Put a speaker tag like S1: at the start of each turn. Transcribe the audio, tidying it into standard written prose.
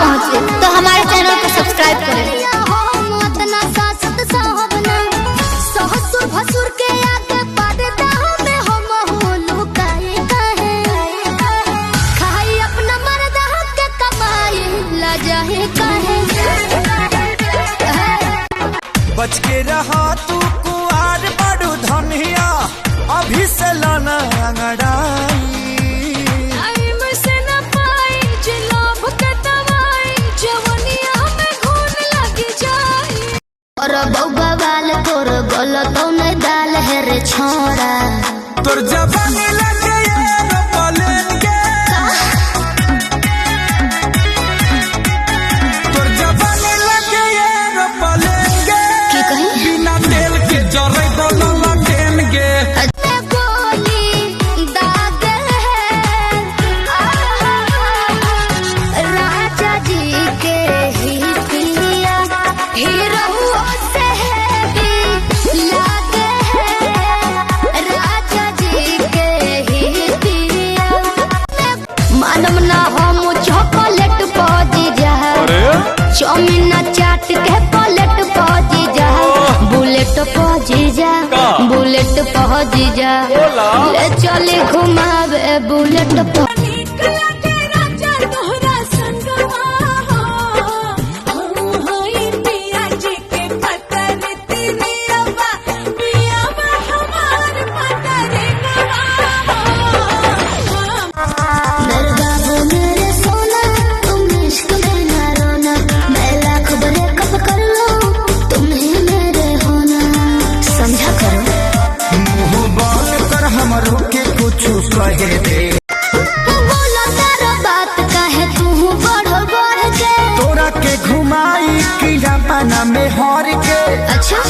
S1: पहुँचे तो हमारे चैनल को सब्सक्राइब करें।
S2: बच के रहा तू कुआर बड़ू धनिया अभी से लाना अंगड़ाई
S1: बवाल तोर गलतों में डाल है रे छोड़ा
S2: तोर जवानी लगे पलेंगे तोर जवानी लगे पलेंगे बिना तेल के जरे बोलो लटेंगे
S1: राजा जी के ही पिया हीरो चौमिन चाट के पलट पहुँची जा बुलेट पहुँची जा बुलेट पहुँची जा ले चले घुमावे बुलेट
S2: कहे दे
S1: बोला तारा बात काहे तू बढ़ के
S2: तोरा के घुमाई किला पाना में हर के
S1: अच्छा